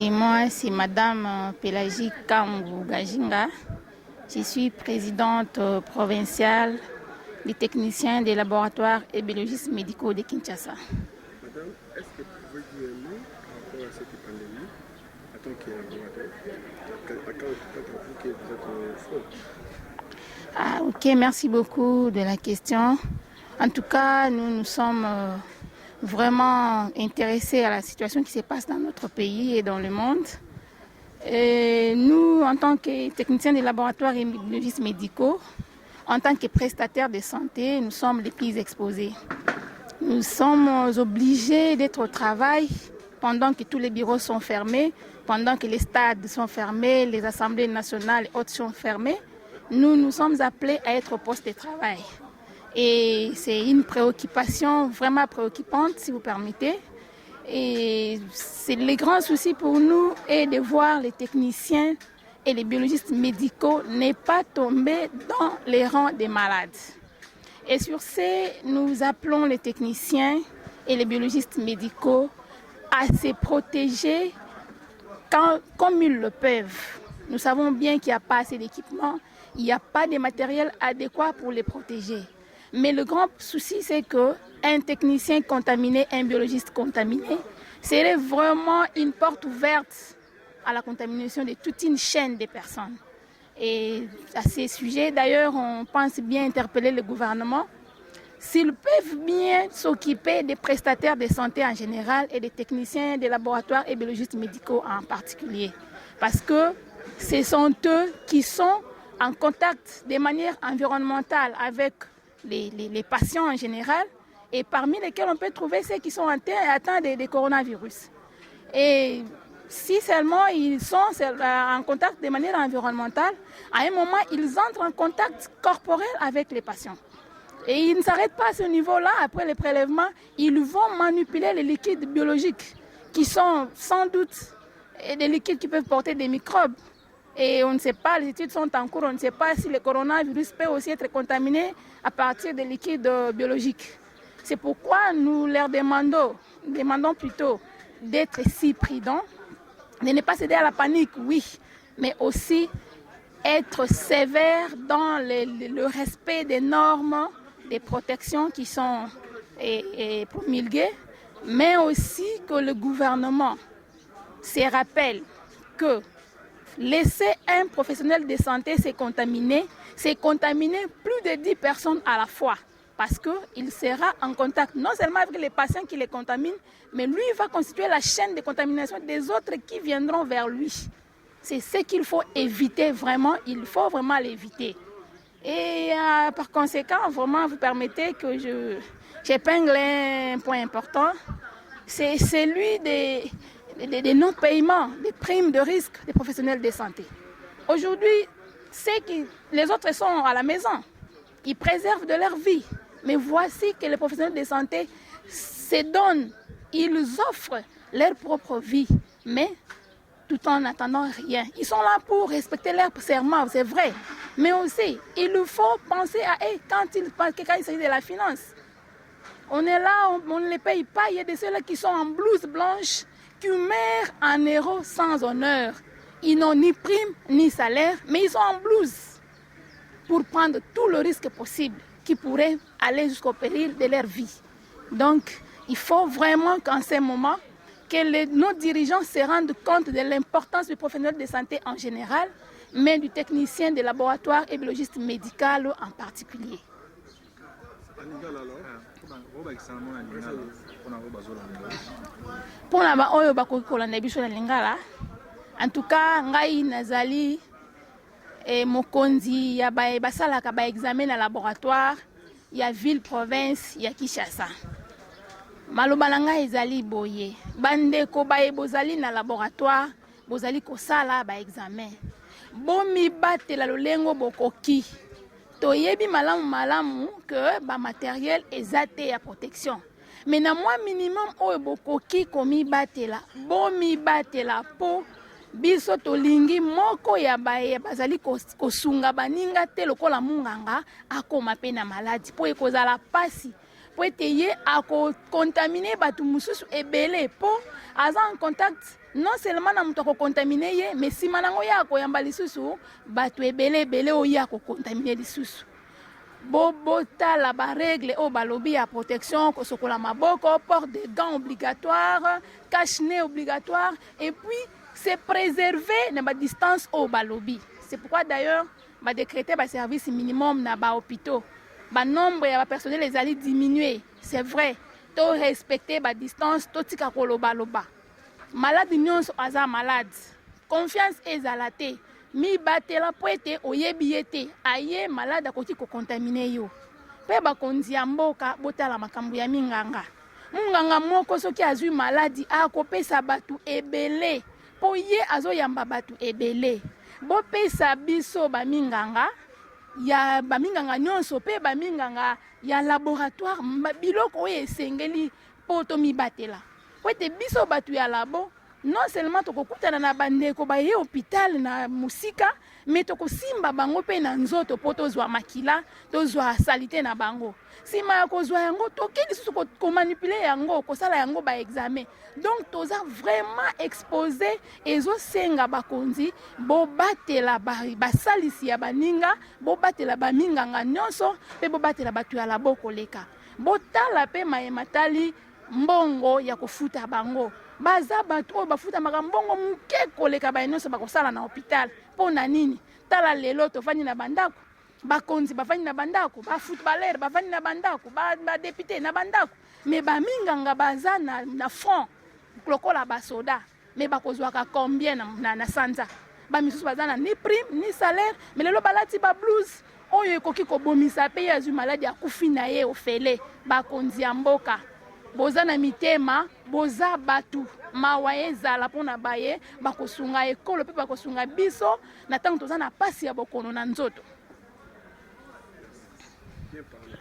Et moi, c'est Madame Pélagie Kambou Gajinga. Je suis présidente provinciale des techniciens des laboratoires et biologistes médicaux de Kinshasa. Madame, est-ce que vous pouvez dire un mot par rapport à cette pandémie en tant que laboratoire? Quand vous êtes au front? Ah, ok, merci beaucoup de la question. En tout cas, nous sommes vraiment intéressés à la situation qui se passe dans notre pays et dans le monde. Et nous, en tant que techniciens des laboratoires et biologistes médicaux, en tant que prestataires de santé, nous sommes les plus exposés. Nous sommes obligés d'être au travail pendant que tous les bureaux sont fermés, pendant que les stades sont fermés, les assemblées nationales et autres sont fermées. Nous sommes appelés à être au poste de travail. Et c'est une préoccupation vraiment préoccupante, si vous permettez. Et c'est le grand souci pour nous est de voir les techniciens et les biologistes médicaux ne pas tomber dans les rangs des malades. Et sur ce, nous appelons les techniciens et les biologistes médicaux à se protéger comme ils le peuvent. Nous savons bien qu'il n'y a pas assez d'équipement, il n'y a pas de matériel adéquat pour les protéger. Mais le grand souci, c'est qu'un technicien contaminé, un biologiste contaminé, serait vraiment une porte ouverte à la contamination de toute une chaîne de personnes. Et à ces sujets, d'ailleurs, on pense bien interpeller le gouvernement s'ils peuvent bien s'occuper des prestataires de santé en général et des techniciens des laboratoires et biologistes médicaux en particulier. Parce que ce sont eux qui sont en contact de manière environnementale avec les patients en général, et parmi lesquels on peut trouver ceux qui sont atteints de coronavirus. Et si seulement ils sont en contact de manière environnementale, à un moment, ils entrent en contact corporel avec les patients. Et ils ne s'arrêtent pas à ce niveau-là. Après les prélèvements, ils vont manipuler les liquides biologiques qui sont sans doute des liquides qui peuvent porter des microbes. Et on ne sait pas, les études sont en cours, on ne sait pas si le coronavirus peut aussi être contaminé à partir des liquides biologiques. C'est pourquoi nous leur demandons plutôt d'être si prudents, de ne pas céder à la panique, oui, mais aussi être sévères dans le respect des normes, des protections qui sont promulguées, mais aussi que le gouvernement se rappelle que laisser un professionnel de santé se contaminer, c'est contaminer plus de 10 personnes à la fois. Parce qu'il sera en contact non seulement avec les patients qui les contaminent, mais lui va constituer la chaîne de contamination des autres qui viendront vers lui. C'est ce qu'il faut éviter vraiment, il faut vraiment l'éviter. Et par conséquent, vraiment, vous permettez que j'épingle un point important, c'est celui des non-paiements, des primes de risque des professionnels de santé. Aujourd'hui, les autres sont à la maison, ils préservent de leur vie. Mais voici que les professionnels de santé se donnent, ils offrent leur propre vie, mais tout en n'attendant rien. Ils sont là pour respecter leur serment, c'est vrai. Mais aussi, il faut penser à eux quand il s'agit de la finance. On est là, on ne les paye pas. Il y a de ceux-là qui sont en blouse blanche, qui meurent en héros sans honneur. Ils n'ont ni prime, ni salaire, mais ils sont en blouse pour prendre tout le risque possible qui pourrait aller jusqu'au péril de leur vie. Donc, il faut vraiment qu'en ce moment, que nos dirigeants se rendent compte de l'importance du professionnel de santé en général, mais du technicien de laboratoire et biologiste médical en particulier. Pour la oyo bakokolanda biso na lingala, en tout cas ngai nazali mokonzi ya basalaka ba examen na laboratoire ya ville province ya Kinshasa. Maloba na ngai ezali boye bandeko baye bozali na laboratoire bozali kosala ba examen bomi batela lolengo bokoki toyebi malamu que ba matériel ezate ya protection mais na moi minimum oyo bokoki komi batela bomi batela po biso tolingi moko ya baye bazali kosunga baninga te lokola munganga akoma pe na maladi po ekozala pasi po ete ye akokontamine bato mosusu ebele po aza en contact non seulement na mutu akokontamine ye, mais nsima nango ya koyamba lisusu bato ebele oya kokontamine lisusu. Botala ba règle o balobi ya protection, kosokola maboko, port de gants obligatoire, cache-nez obligatoire, et puis c'est préserver na ba distance au balobi. C'est pourquoi d'ailleurs ba décréter ba service minimum na ba hôpitaux. Ba nombre ya ba personnel les allait diminuer, c'est vrai. To respecter ba distance, to tika koloba loba. Malade nyonso aza malade. Confiance ezalate. Mi batela poete oyebi ete aye malade akoti ko contaminer yo. Pe ba konzi ya mboka botala makambo ya minganga. Munganga moko soki azui maladi akopesa batu ebele. Po ye azo yamba batu ebele. Bo pesa biso ba minganga ya ba minganga nyonso pe ba minganga ya laboratoire biloko oyo esengeli po to mi batela. Poete biso batu ya labo non seulement tokokutana na bandeko baye hôpital na musika, mais tokosimba bango pe na nzoto po tozwa makila, tozwa salite na bango. Sima ya kozwa yango tokeli susu ko manipuler yango, kosala yango ba examen. Donc toza vraiment exposé ezo senga bakonzi bo batela ba salisi ya baninga, bo batela ba minganga nyonso, pe bo batela batu ya labo koleka. Bo tala pe mayematali mbongo ya kofuta bango. Baza batu oyo bafuta makambongo muke koleka ba nyonso bakosala na hôpital. Pona nini? Tala lelo tofani na bandako. Bakonzi bafani na bandako, ba footballer bafani na bandako, ba député na bandako. Mais ba minganga baza na front lokola ba soda. Mais bakozwaka combien na sanza? Ba misusu baza na ni prime ni salaire, mais lelo balati ba blues. Oyo ekoki kobomisa pe ya zu maladi akufi na ye ofele. Bakonzi ya mboka. Boza na mitema, boza batu, mawa ezala pona baye, bakosunga ekolo pe bakosunga biso, na tango toza na pasi ya bokono na nzoto. Bien parlé.